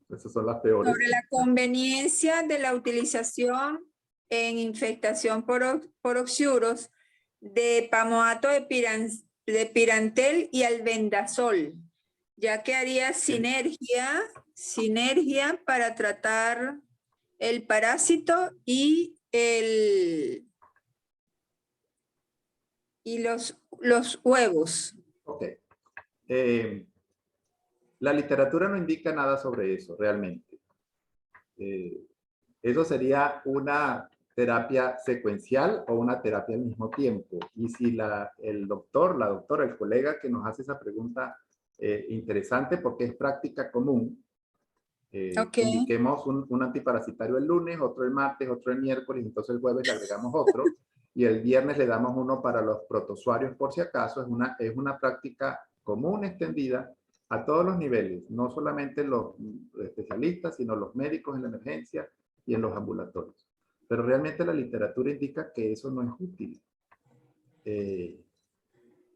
Esas son las peores. Sobre la conveniencia de la utilización en infectación por Oxyurus de pamoato de pirantel y albendazol, ya que haría sinergia para tratar el parásito y el y los huevos. Ok. La literatura no indica nada sobre eso, realmente. Eso sería una terapia secuencial o una terapia al mismo tiempo. Y si el doctor, la doctora, el colega que nos hace esa pregunta interesante porque es práctica común, indiquemos un antiparasitario el lunes, otro el martes, otro el miércoles, entonces el jueves le agregamos otro y el viernes le damos uno para los protozoarios por si acaso. Es una práctica común extendida a todos los niveles, no solamente los especialistas, sino los médicos en la emergencia y en los ambulatorios. Pero realmente la literatura indica que eso no es útil,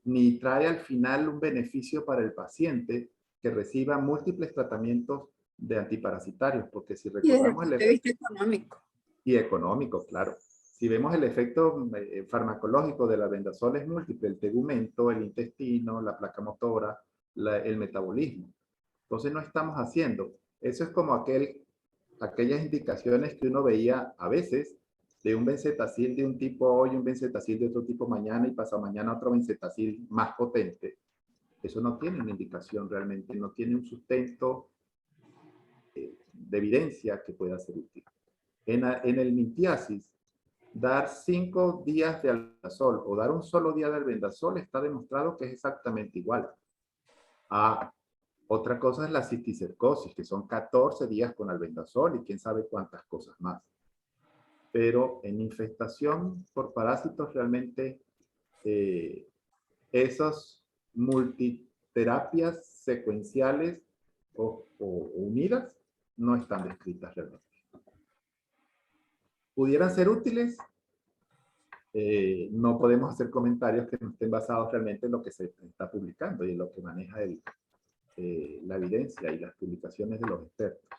ni trae al final un beneficio para el paciente que reciba múltiples tratamientos de antiparasitarios, porque si recordamos el efecto económico. Y económico, claro. Si vemos el efecto farmacológico de la albendazol es múltiple, el tegumento, el intestino, la placa motora, el metabolismo. Entonces no estamos haciendo. Eso es como aquellas indicaciones que uno veía a veces de un benzetacil de un tipo hoy, un benzetacil de otro tipo mañana y pasamañana otro benzetacil más potente. Eso no tiene una indicación realmente, no tiene un sustento de evidencia que pueda ser útil. En el mitiasis, dar 5 días de albendazol o dar un solo día de albendazol está demostrado que es exactamente igual. Otra cosa es la cisticercosis, que son 14 días con albendazol y quién sabe cuántas cosas más. Pero en infestación por parásitos realmente esas multiterapias secuenciales o unidas no están descritas realmente. ¿Pudieran ser útiles? No podemos hacer comentarios que no estén basados realmente en lo que se está publicando y en lo que maneja la evidencia y las publicaciones de los expertos.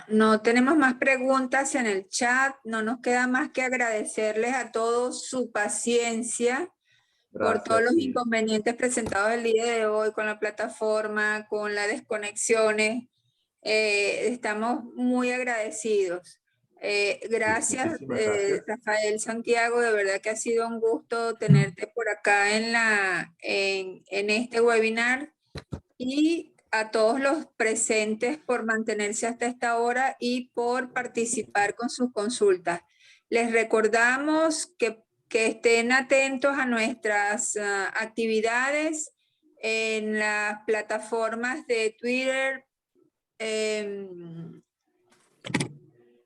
No tenemos más preguntas en el chat. No nos queda más que agradecerles a todos su paciencia. Gracias, por todos los inconvenientes presentados el día de hoy con la plataforma, con las desconexiones. Estamos muy agradecidos. Gracias, Rafael Santiago, de verdad que ha sido un gusto tenerte por acá en este webinar, y a todos los presentes por mantenerse hasta esta hora y por participar con sus consultas. Les recordamos que estén atentos a nuestras actividades en las plataformas de Twitter,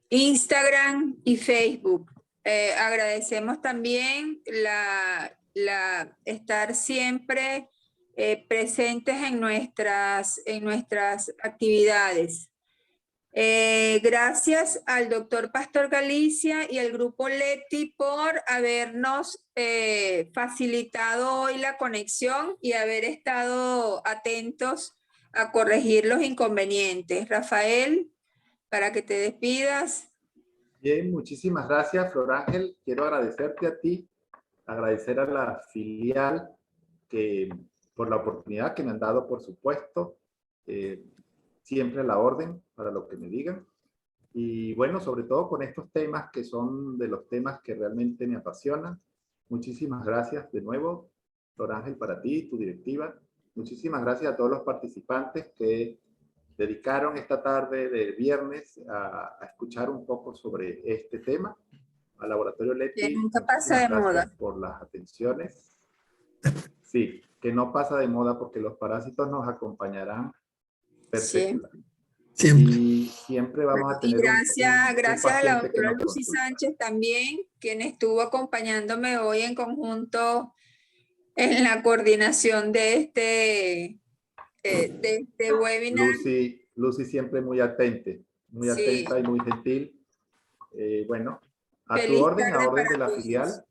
Instagram y Facebook. Agradecemos también estar siempre presentes en nuestras actividades. Gracias al doctor Pastor Galicia y al grupo Leti por habernos facilitado hoy la conexión y haber estado atentos a corregir los inconvenientes. Rafael, para que te despidas. Bien, muchísimas gracias, Flor Ángel. Quiero agradecerte a ti, agradecer a la filial por la oportunidad que me han dado, por supuesto. Siempre a la orden para lo que me digan. Y bueno, sobre todo con estos temas que son de los temas que realmente me apasionan. Muchísimas gracias de nuevo, Flor Ángel, para ti, tu directiva. Muchísimas gracias a todos los participantes que dedicaron esta tarde de viernes a escuchar un poco sobre este tema. Al Laboratorio Leti. Que nunca pasa de moda. Por las atenciones. Sí, que no pasa de moda porque los parásitos nos acompañarán perfecto. Siempre. Y siempre vamos a tener gracias a la doctora Lucy Sánchez también, quien estuvo acompañándome hoy en conjunto en la coordinación de este webinar. Lucy siempre muy atenta y muy gentil. Bueno, a tu orden, a orden de la filial.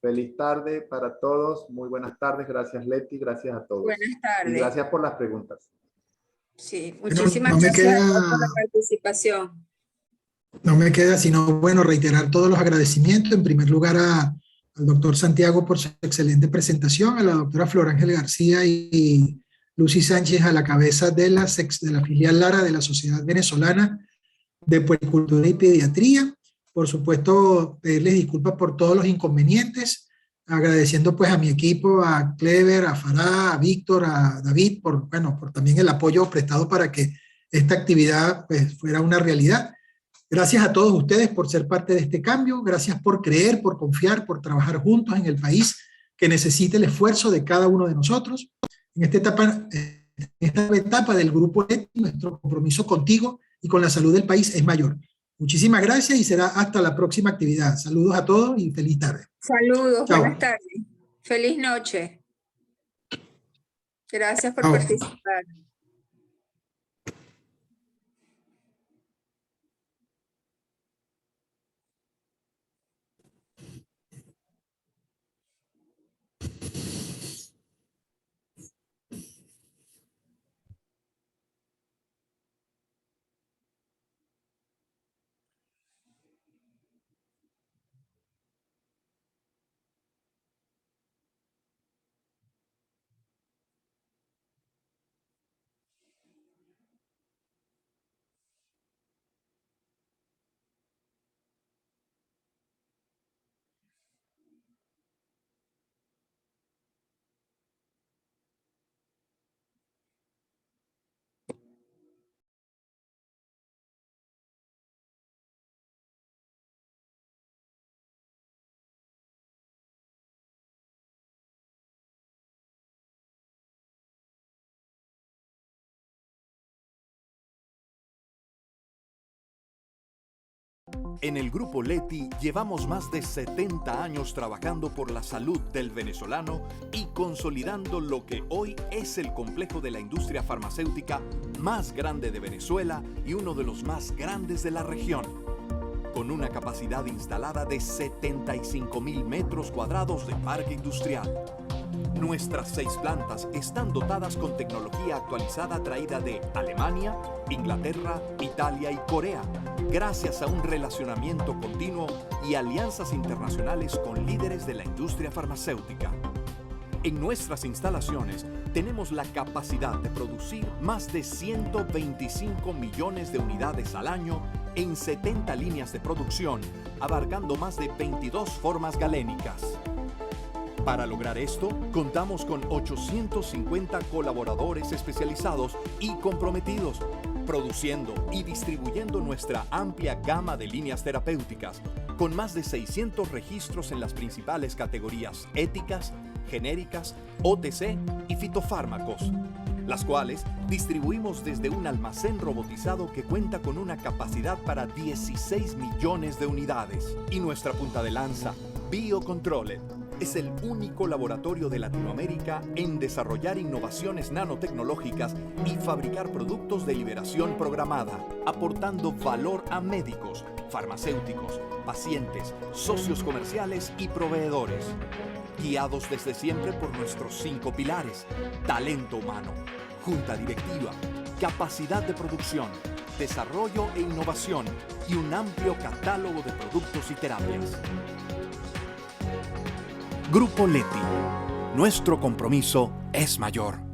Feliz tarde para todos, muy buenas tardes, gracias Leti, gracias a todos. Buenas tardes. Y gracias por las preguntas. Sí, muchísimas gracias por la participación. No me queda sino, bueno, reiterar todos los agradecimientos, en primer lugar al doctor Santiago por su excelente presentación, a la doctora Flor Ángel García y Lucy Sánchez a la cabeza de la filial Lara de la Sociedad Venezolana de Puericultura y Pediatría. Por supuesto, pedirles disculpas por todos los inconvenientes. agradeciendo pues a mi equipo, a Clever, a Farah, a Víctor, a David, por también el apoyo prestado para que esta actividad pues fuera una realidad. Gracias a todos ustedes por ser parte de este cambio, gracias por creer, por confiar, por trabajar juntos en el país que necesita el esfuerzo de cada uno de nosotros. En esta etapa del Grupo LETI, nuestro compromiso contigo y con la salud del país es mayor. Muchísimas gracias y será hasta la próxima actividad. Saludos a todos y feliz tarde. Saludos, Chao. buenas tardes. Feliz noche. Gracias por Chao. participar. En el Grupo LETI llevamos más de 70 años trabajando por la salud del venezolano y consolidando lo que hoy es el complejo de la industria farmacéutica más grande de Venezuela y uno de los más grandes de la región, con una capacidad instalada de 75.000 metros cuadrados de parque industrial. Nuestras 6 plantas están dotadas con tecnología actualizada traída de Alemania, Inglaterra, Italia y Corea, gracias a un relacionamiento continuo y alianzas internacionales con líderes de la industria farmacéutica. En nuestras instalaciones tenemos la capacidad de producir más de 125 millones de unidades al año en 70 líneas de producción, abarcando más de 22 formas galénicas. Para lograr esto, contamos con 850 colaboradores especializados y comprometidos, produciendo y distribuyendo nuestra amplia gama de líneas terapéuticas, con más de 600 registros en las principales categorías éticas, genéricas, OTC y fitofármacos, las cuales distribuimos desde un almacén robotizado que cuenta con una capacidad para 16 millones de unidades. Y nuestra punta de lanza, Biocontroller, es el único laboratorio de Latinoamérica en desarrollar innovaciones nanotecnológicas y fabricar productos de liberación programada, aportando valor a médicos, farmacéuticos, pacientes, socios comerciales y proveedores. Guiados desde siempre por nuestros 5 pilares: talento humano, junta directiva, capacidad de producción, desarrollo e innovación y un amplio catálogo de productos y terapias. Grupo LETI. Nuestro compromiso es mayor.